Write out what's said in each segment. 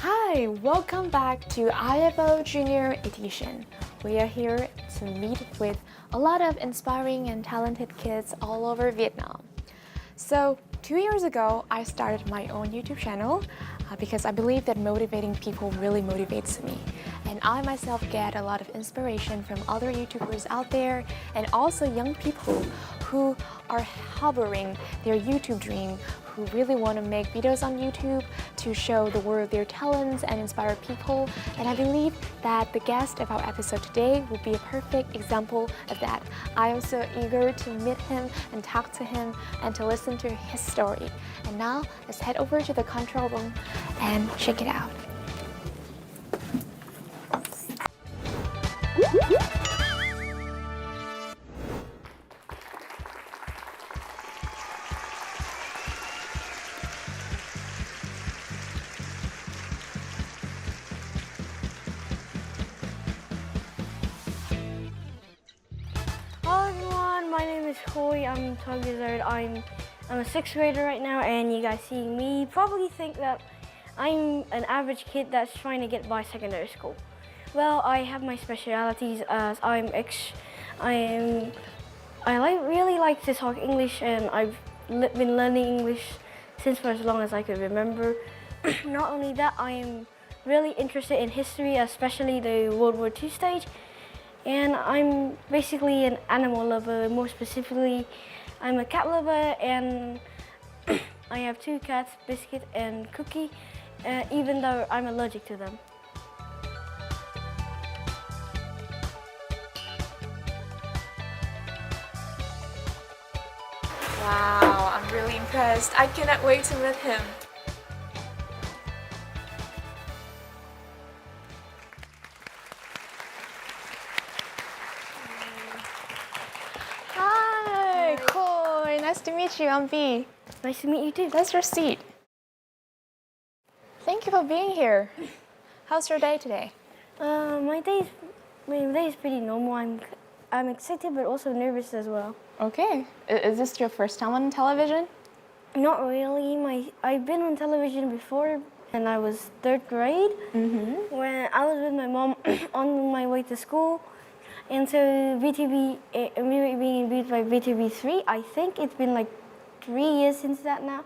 Hi, welcome back to IELTS Junior Edition. We are here to meet with a lot of inspiring and talented kids all over Vietnam. So, 2 years ago, I started my own YouTube channel because I believe that motivating people really motivates me. And I myself get a lot of inspiration from other YouTubers out there and also young people who are harboring their YouTube dream, who really want to make videos on YouTube to show the world their talents and inspire people. And I believe that the guest of our episode today will be a perfect example of that. I am so eager to meet him and talk to him and to listen to his story. And now let's head over to the control room and check it out. Hello everyone, my name is Khôi. I'm 12 years old. I'm a 6th grader right now, and you guys seeing me probably think that I'm an average kid that's trying to get by secondary school. Well, I have my specialities as really like to talk English, and I've been learning English since for as long as I could remember. Not only that, I am really interested in history, especially the World War II stage. And I'm basically an animal lover. More specifically, I'm a cat lover, and I have 2 cats, Biscuit and Cookie, even though I'm allergic to them. Wow, I'm really impressed. I cannot wait to meet him. Hi, Khôi. Nice to meet you. I'm V. Nice to meet you too. That's your seat. Thank you for being here. How's your day today? My day is pretty normal. I'm excited but also nervous as well. Okay. Is this your first time on television? Not really. I've been on television before, and I was 3rd grade when I was with my mom on my way to school. And so VTV, we were being interviewed by VTV3. I think it's been like 3 years since that now.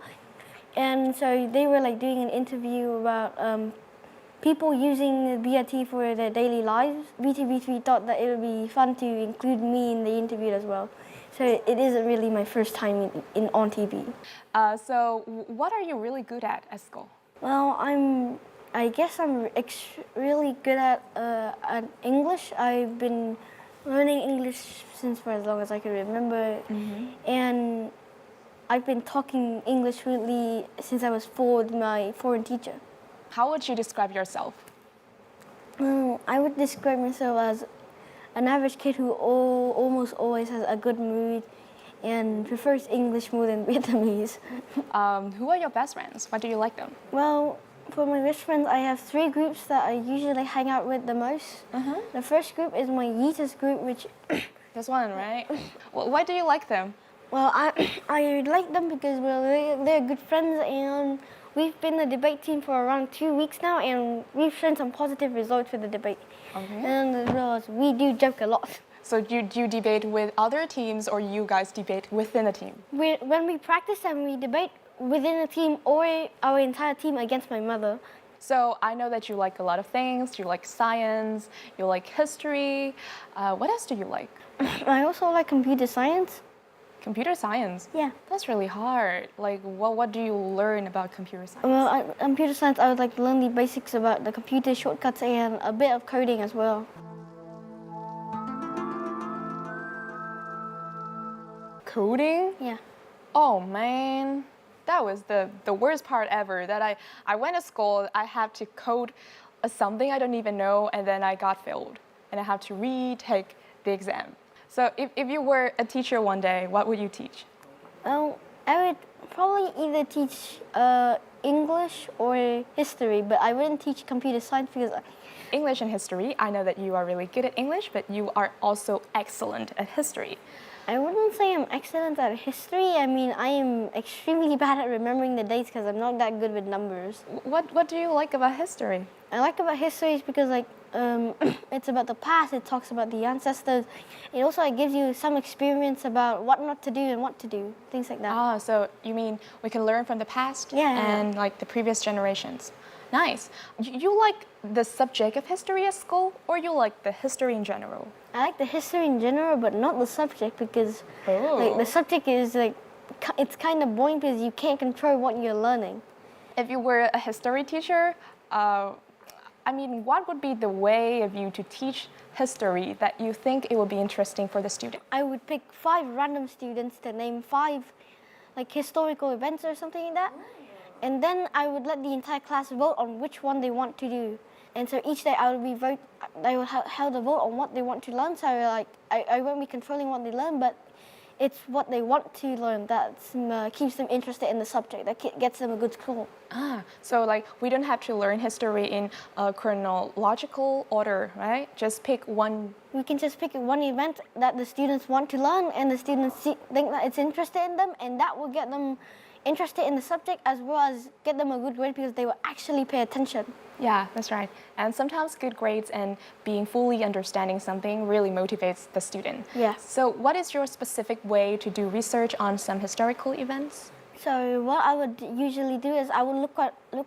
And so they were like doing an interview about people using the BRT for their daily lives. VTV3 thought that it would be fun to include me in the interview as well. So it isn't really my first time on TV. So what are you really good at school? Well, I guess I'm really good at English. I've been learning English since for as long as I can remember. And I've been talking English fluently since I was 4 with my foreign teacher. How would you describe yourself? I would describe myself as an average kid who almost always has a good mood and prefers English more than Vietnamese. Who are your best friends? Why do you like them? Well, for my best friends, I have 3 groups that I usually hang out with the most. The first group is my H.A.S group, which... This one, right? Well, why do you like them? Well, I like them because they're good friends, and we've been a debate team for around 2 weeks now, and we've shown some positive results for the debate. Okay. And as well as we do joke a lot. So do you debate with other teams, or you guys debate within a team? When we practice and we debate within a team or our entire team against my mother. So I know that you like a lot of things. You like science, you like history. What else do you like? I also like computer science. Computer science? Yeah. That's really hard. Like, what do you learn about computer science? Well, computer science, I would like to learn the basics about the computer shortcuts and a bit of coding as well. Coding? Yeah. Oh man, that was the worst part ever. That I went to school, I had to code something I don't even know, and then I got failed, and I have to retake the exam. So if you were a teacher one day, what would you teach? Well, I would probably either teach English or history, but I wouldn't teach computer science because English and history. I know that you are really good at English, but you are also excellent at history. I wouldn't say I'm excellent at history. I mean, I am extremely bad at remembering the dates because I'm not that good with numbers. What do you like about history? I like about history is because it's about the past. It talks about the ancestors. It also gives you some experience about what not to do and what to do, things like that. Ah, so you mean we can learn from the past and like the previous generations. Nice. You like the subject of history at school, or you like the history in general? I like the history in general, but not the subject because like the subject is like it's kind of boring because you can't control what you're learning. If you were a history teacher, I mean, what would be the way of you to teach history that you think it would be interesting for the student? I would pick 5 random students to name 5 like historical events or something like that. And then I would let the entire class vote on which one they want to do. And so each day I would held a vote on what they want to learn. So like I won't be controlling what they learn, but it's what they want to learn that keeps them interested in the subject, that gets them a good score. Ah, so like we don't have to learn history in a chronological order, right? Just pick one. We can just pick one event that the students want to learn and the students think that it's interested in them, and that will get them interested in the subject as well as get them a good grade because they will actually pay attention. Yeah, that's right. And sometimes good grades and being fully understanding something really motivates the student. Yeah. So what is your specific way to do research on some historical events? So what I would usually do is I would look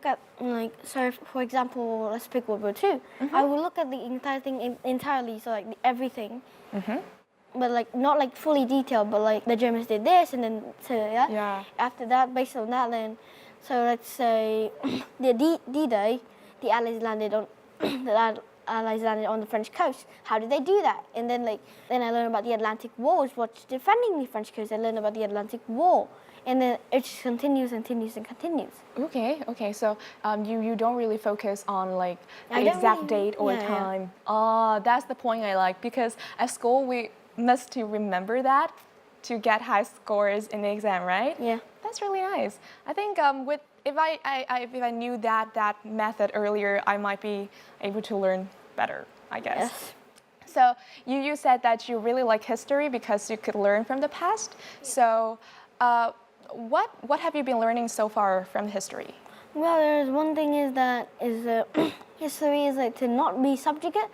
at like, so for example, let's pick World War II. I would look at the entire thing entirely, so like everything. But like not like fully detailed, but like the Germans did this, and then so yeah. After that, based on that, then so let's say the D-Day, the Allies landed on the French coast. How did they do that? And then then I learned about the Atlantic Wars, what's defending the French coast. I learned about the Atlantic War, and then it just continues. Okay. So you don't really focus on like the exact date or time. Oh, that's the point I like, because at school we must to remember that to get high scores in the exam, right? Yeah. That's really nice. I think if I knew that method earlier, I might be able to learn better, I guess. Yes. So you said that you really like history because you could learn from the past. So what have you been learning so far from history? Well, there's one thing history is like to not be subjugate.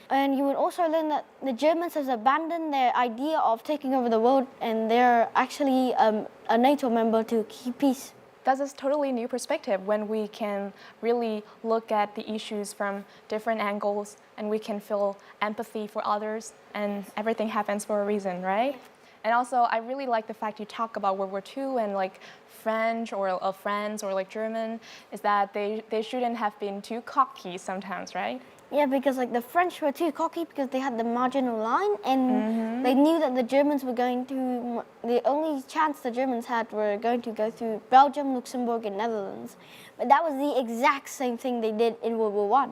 And you would also learn that the Germans have abandoned their idea of taking over the world, and they're actually a NATO member to keep peace. That's a totally new perspective when we can really look at the issues from different angles and we can feel empathy for others, and everything happens for a reason, right? And also, I really like the fact you talk about World War II and like French or France or like German, is that they shouldn't have been too cocky sometimes, right? Yeah, because like the French were too cocky because they had the marginal line, and they knew that the Germans were going to, the only chance the Germans had were going to go through Belgium, Luxembourg, and Netherlands. But that was the exact same thing they did in World War I.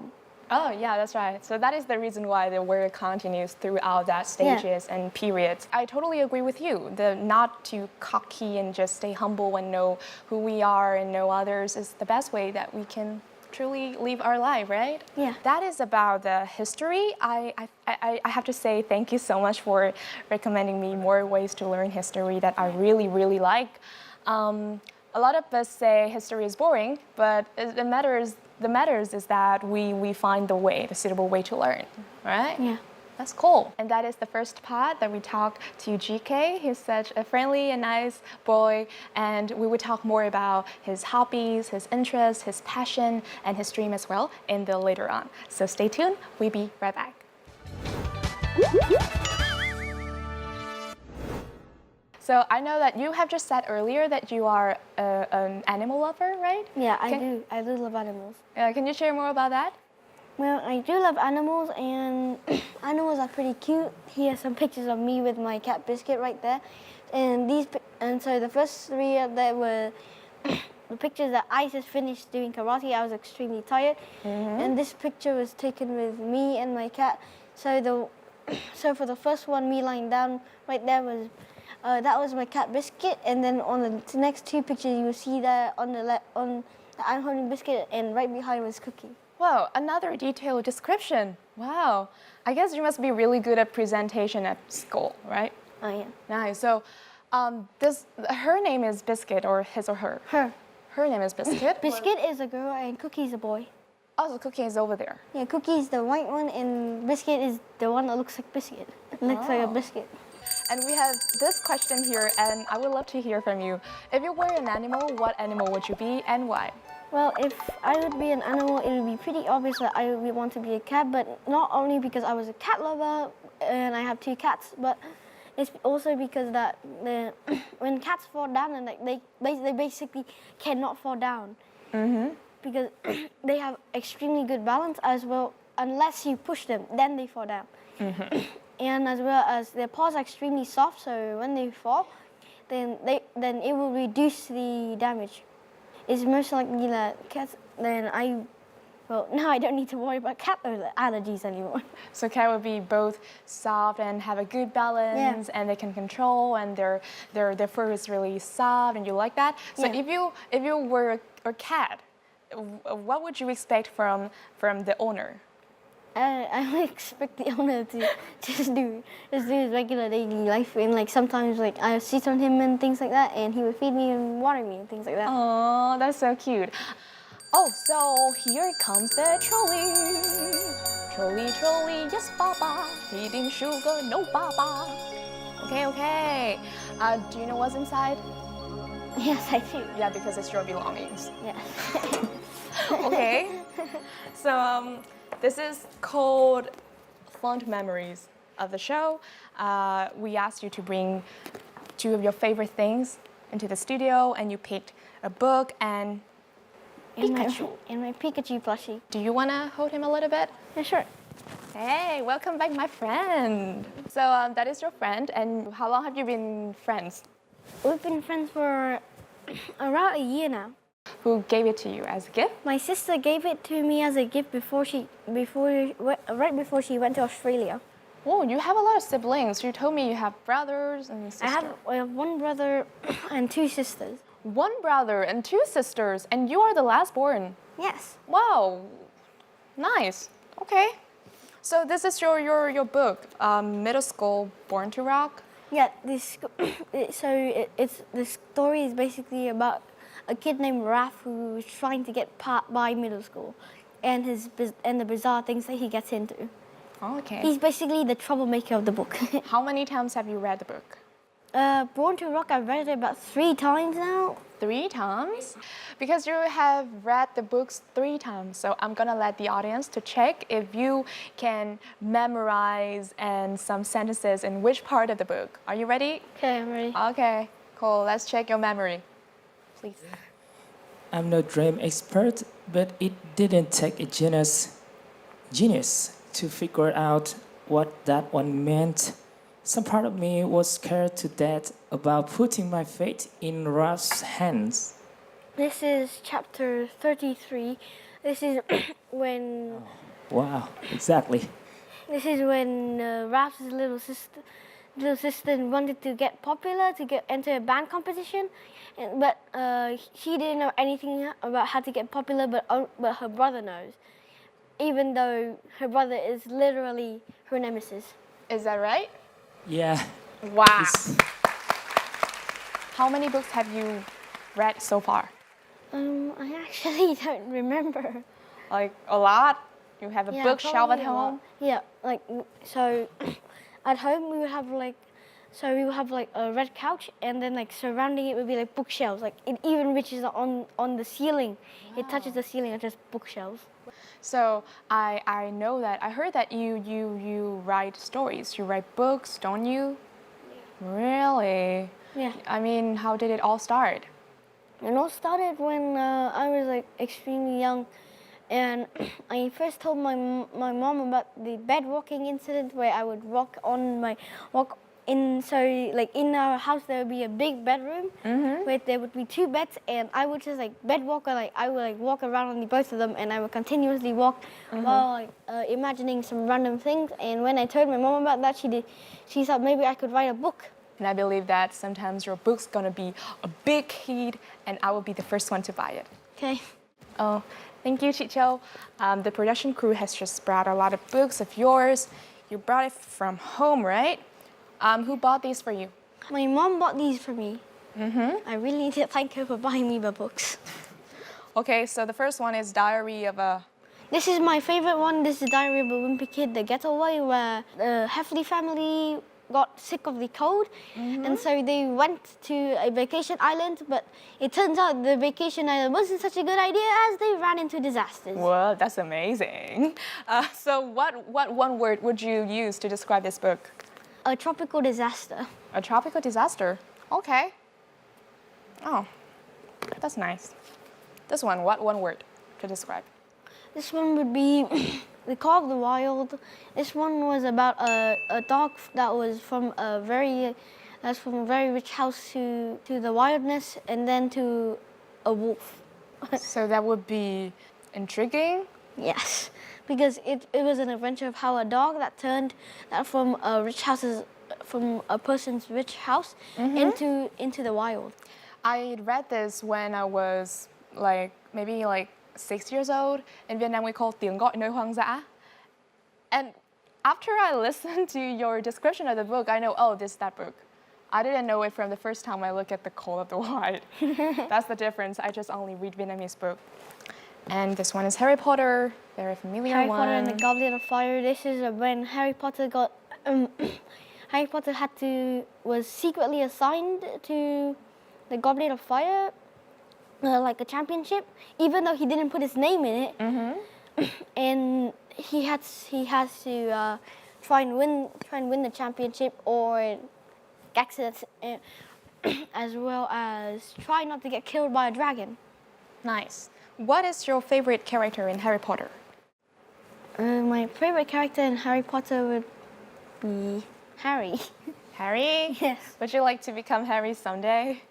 Oh, yeah, that's right. So that is the reason why the war continues throughout that stages and periods. I totally agree with you. The not too cocky and just stay humble and know who we are and know others is the best way that we can truly live our life, right? Yeah. That is about the history. I have to say thank you so much for recommending me more ways to learn history that I really, really like. A lot of us say history is boring, but the matters is that we find the suitable way to learn, right? Yeah. That's cool. And that is the first part that we talked to GK. He's such a friendly and nice boy. And we will talk more about his hobbies, his interests, his passion, and his dream as well in the later on. So stay tuned. We'll be right back. So I know that you have just said earlier that you are an animal lover, right? Yeah, I do. I do love animals. Can you share more about that? Well, I do love animals, and animals are pretty cute. Here are some pictures of me with my cat Biscuit right there. And so the first 3 that were the pictures that I just finished doing karate. I was extremely tired, and this picture was taken with me and my cat. So for the first one, me lying down right there was that was my cat Biscuit, and then on the next two pictures you will see that on the I'm holding Biscuit, and right behind was Cookie. Wow, another detailed description. Wow, I guess you must be really good at presentation at school, right? Oh yeah. Nice. So, her name is Biscuit, or his or her? Her. Her name is Biscuit. Biscuit is a girl and Cookie's a boy. Oh, so Cookie is over there. Yeah, Cookie's the white one and Biscuit is the one that looks like Biscuit. It looks like a biscuit. And we have this question here, and I would love to hear from you. If you were an animal, what animal would you be and why? Well, if I would be an animal, it would be pretty obvious that I would want to be a cat, but not only because I was a cat lover and I have 2 cats, but it's also because that when cats fall down and like they basically cannot fall down because they have extremely good balance as well. Unless you push them, then they fall down. And as well as their paws are extremely soft, so when they fall, then it will reduce the damage. It's most likely that cats. Now I don't need to worry about cat allergies anymore. So cat would be both soft and have a good balance, and they can control, and their fur is really soft, and you like that. So if you were a cat, what would you expect from the owner? I would expect the owner to just do his regular daily life, and like sometimes like I would sit on him and things like that, and he would feed me and water me and things like that. Oh, that's so cute. Oh, so here comes the trolley. Trolley, trolley, yes, Baba. Feeding sugar, no, Baba. Okay. Do you know what's inside? Yes, I do. Yeah, because it's your belongings. Yeah. Okay. So this is called Fond Memories of the show. We asked you to bring 2 of your favorite things into the studio, and you picked a book and Pikachu. And my Pikachu plushie. Do you want to hold him a little bit? Yeah, sure. Hey, welcome back, my friend. So that is your friend, and how long have you been friends? We've been friends for around a year now. Who gave it to you as a gift? My sister gave it to me as a gift right before she went to Australia. Oh, you have a lot of siblings. You told me you have brothers and sisters. I have 1 brother and 2 sisters. 1 brother and 2 sisters, and you are the last born. Yes. Wow, nice. Okay. So this is your book, Middle School Born to Rock. Yeah. The story is basically about a kid named Raph who is trying to get by middle school, and the bizarre things that he gets into. Okay. He's basically the troublemaker of the book. How many times have you read the book? Born to Rock, I've read it about 3 times now. 3 times? Because you have read the books 3 times, so I'm gonna let the audience to check if you can memorize and some sentences in which part of the book. Are you ready? Okay, I'm ready. Okay, cool. Let's check your memory. Please. I'm no dream expert, but it didn't take a genius to figure out what that one meant. Some part of me was scared to death about putting my fate in Raph's hands. This is chapter 33. This is when... Wow, exactly. This is when Raph's little sister wanted to get popular, to enter a band competition, but she didn't know anything about how to get popular, but her brother knows, even though her brother is literally her nemesis. Is that right? Yeah. Wow. How many books have you read so far? I actually don't remember. Like a lot? You have a bookshelf at home? Yeah, like so at home we would have like a red couch, and then like surrounding it would be like bookshelves. Like it even reaches on the ceiling. Wow. It touches the ceiling, it's just bookshelves. So I know that I heard that you write stories. You write books, don't you? Yeah. Really? Yeah. I mean, how did it all start? It all started when I was like extremely young, and I first told my mom about the bed walking incident where I would walk in our house there would be a big bedroom where there would be 2 beds, and I would just bed walk, or I would walk around on both of them, and I would continuously walk while imagining some random things. And when I told my mom about that, she thought maybe I could write a book. And I believe that sometimes your book's gonna be a big hit, and I will be the first one to buy it. Okay. Oh, thank you, chị Châu. The production crew has just brought a lot of books of yours. You brought it from home, right? Who bought these for you? My mom bought these for me. I really need to thank her for buying me the books. Okay, so the first one is Diary of a... This is my favorite one. This is Diary of a Wimpy Kid, the getaway, where the Heffley family got sick of the cold, and so they went to a vacation island, but it turns out the vacation island wasn't such a good idea as they ran into disasters. Well, that's amazing. So what one word would you use to describe this book? A tropical disaster. A tropical disaster. Okay. Oh, that's nice. This one, what one word to describe? This one would be The Call of the Wild. This one was about a dog that was from a very rich house to the wilderness, and then to a wolf. So that would be intriguing? Yes, because it was an adventure of how a dog that turned from a person's rich house into the wild. I read this when I was maybe 6 years old. In Vietnam we call tiếng gọi nơi hoang dã. And after I listened to your description of the book, I know, oh, this is that book. I didn't know it from the first time I looked at The Call of the Wild. That's the difference. I just only read Vietnamese book. And this one is Harry Potter, very familiar Harry one. Potter and the Goblet of Fire. This is when Harry Potter was secretly assigned to the Goblet of Fire, like a championship, even though he didn't put his name in it. And he has to try and win the championship, or exit, as well as try not to get killed by a dragon. Nice. What is your favorite character in Harry Potter? My favorite character in Harry Potter would be Harry. Harry? Yes. Would you like to become Harry someday?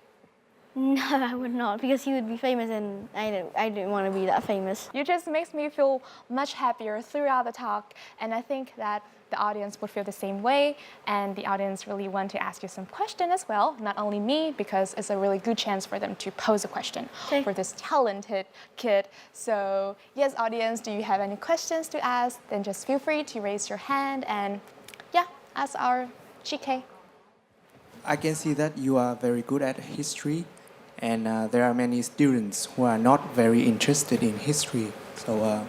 No, I would not, because he would be famous, and I didn't want to be that famous. You just makes me feel much happier throughout the talk, and I think that the audience would feel the same way, and the audience really want to ask you some question as well, not only me, because it's a really good chance for them to pose a question for this talented kid. So yes, audience, do you have any questions to ask? Then just feel free to raise your hand and ask our GK. I can see that you are very good at history, and there are many students who are not very interested in history. So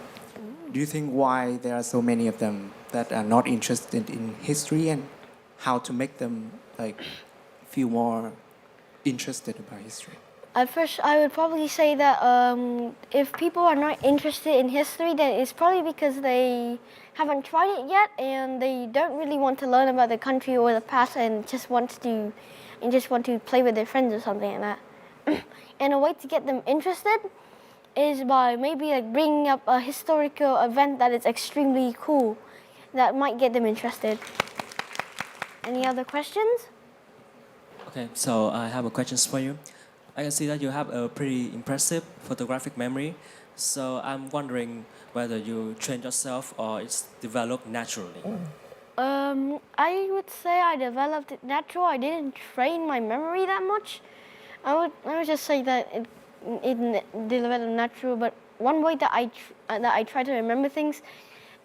do you think why there are so many of them that are not interested in history, and how to make them feel more interested about history? At first, I would probably say that if people are not interested in history, then it's probably because they haven't tried it yet, and they don't really want to learn about the country or the past, and just want to play with their friends or something like that. And a way to get them interested is by maybe bringing up a historical event that is extremely cool, that might get them interested. Any other questions? Okay, so I have a question for you. I can see that you have a pretty impressive photographic memory. So I'm wondering whether you train yourself or it's developed naturally. I would say I developed it natural. I didn't train my memory that much. I would just say that it developed natural. But one way that I try to remember things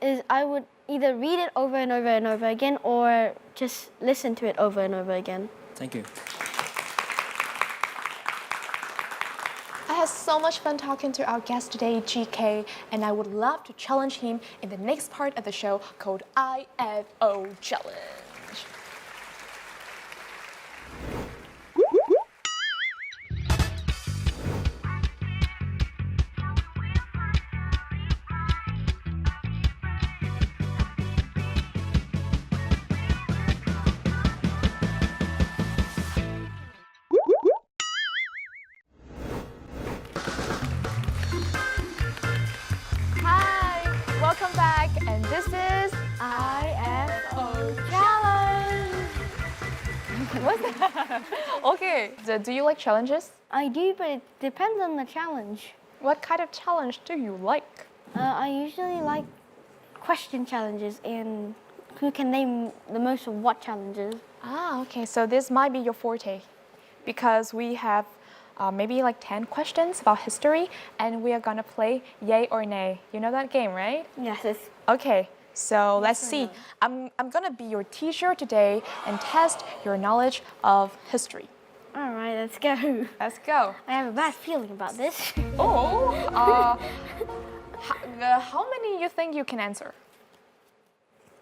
is I would either read it over and over and over again, or just listen to it over and over again. Thank you. I had so much fun talking to our guest today, GK, and I would love to challenge him in the next part of the show called IFO Challenge. Hi, welcome back, and this is IFO Challenge. Okay, so do you like challenges? I do, but it depends on the challenge. What kind of challenge do you like? I usually like question challenges and who can name the most of what challenges. Ah, okay, so this might be your forte because we have maybe like 10 questions about history and we are gonna play yay or nay. You know that game, right? Yes, it's Okay, so let's or see. no? I'm gonna be your teacher today and test your knowledge of history. all right. Let's go. Let's go. I have a bad feeling about this. Oh, how many you think you can answer?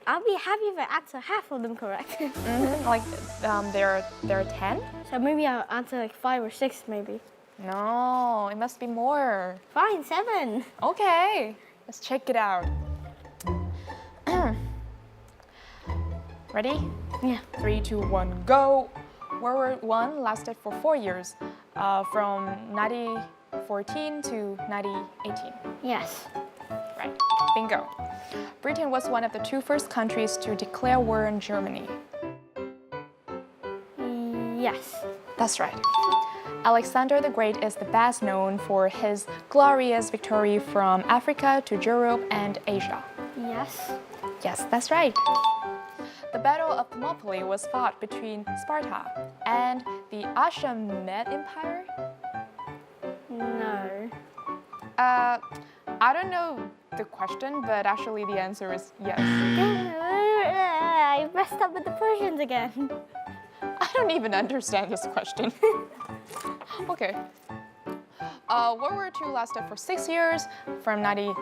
I'll be happy if I answer half of them correct. Like there are 10? So maybe I'll answer like 5 or 6 maybe. No, it must be more. Fine, 7. Okay, let's check it out. Ready? Yeah. 3, 2, 1, go! World War I lasted for 4 years, from 1914 to 1918. Yes. Right, bingo. Britain was one of the 2 first countries to declare war on Germany. Yes. That's right. Alexander the Great is the best known for his glorious victory from Africa to Europe and Asia. Yes. Yes, that's right. The Battle of Thermopylae was fought between Sparta and the Achaemenid Empire. No. I don't know the question, but actually the answer is yes. I messed up with the Persians again. I don't even understand this question. Okay. World War II lasted for 6 years, from 90.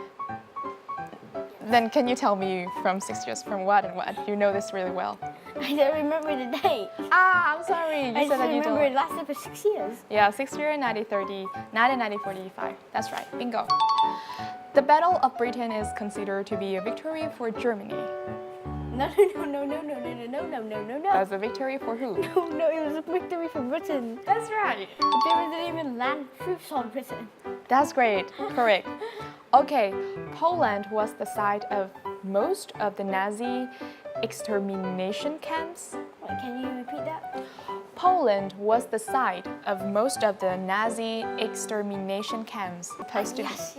Then can you tell me from 6 years, from what and what? You know this really well. I don't remember the date. Ah, I'm sorry. You I said just that you remember don't. it lasted for 6 years. Yeah, 6 years, 1945. That's right. Bingo. The Battle of Britain is considered to be a victory for Germany. No. That's a victory for who? No, it was a victory for Britain. That's right. There wasn't even land troops on Britain. That's great. Correct. Okay, Poland was the site of most of the Nazi extermination camps. Wait, can you repeat that? Poland was the site of most of the Nazi extermination camps. Supposed to be. Yes.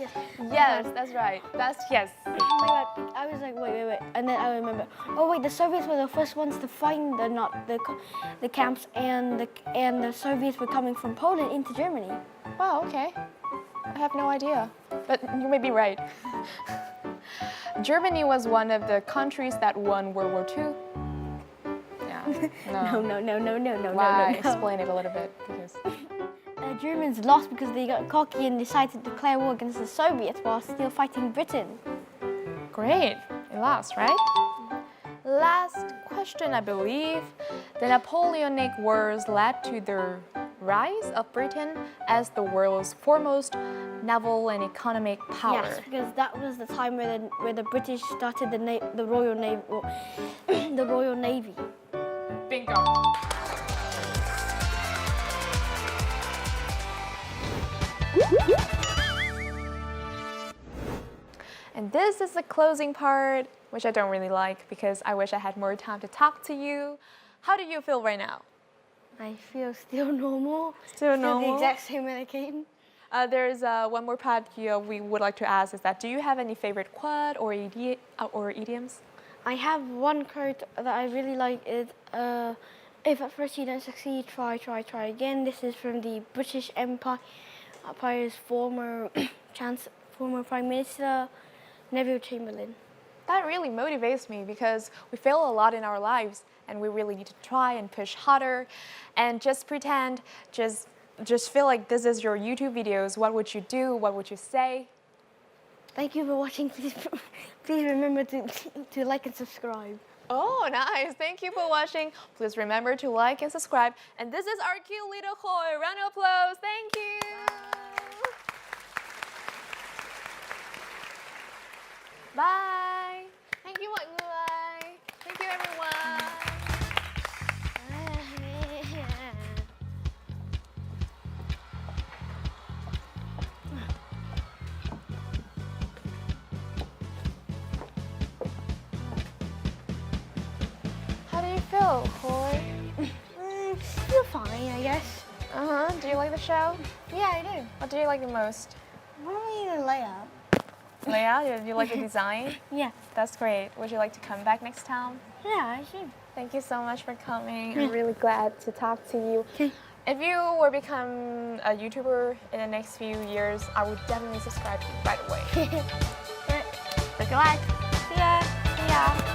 Yes, that's right. That's yes. Oh my God, I was like, wait, and then I remember. Oh wait, the Soviets were the first ones to find the camps, and the Soviets were coming from Poland into Germany. Wow, okay. I have no idea, but you may be right. Germany was one of the countries that won World War II. Yeah. No. Why? Explain it a little bit, because. The Germans lost because they got cocky and decided to declare war against the Soviets while still fighting Britain. Great, it lost, right? Last question, I believe. The Napoleonic Wars led to the rise of Britain as the world's foremost naval and economic power. Yes, because that was the time where the British started the Royal Navy. The Royal Navy. Bingo. And this is the closing part, which I don't really like because I wish I had more time to talk to you. How do you feel right now? I feel still normal. Still normal? the exact same when I came. There's one more part we would like to ask is that do you have any favorite quote or idioms? I have one quote that I really like. Is if at first you don't succeed, try again. This is from the British Empire's former Prime Minister, Neville Chamberlain. That really motivates me because we fail a lot in our lives and we really need to try and push harder and just pretend, just feel like this is your YouTube videos. What would you do? What would you say? Thank you for watching. Please remember to like and subscribe. Oh, nice. Thank you for watching. Please remember to like and subscribe. And this is our cute little Khôi. Round of applause. Thank you. Bye. Thank you mọi người. Thank you everyone. How do you feel, Khôi? Still fine, I guess. Do you like the show? Yeah, I do. What do you like the most? Probably the layout. Layout? Do you like the design? Yeah. That's great. Would you like to come back next time? Yeah, I should. Thank you so much for coming. I'm really glad to talk to you. Okay. If you were to become a YouTuber in the next few years, I would definitely subscribe to you right away. Right. Good luck. See ya. See ya.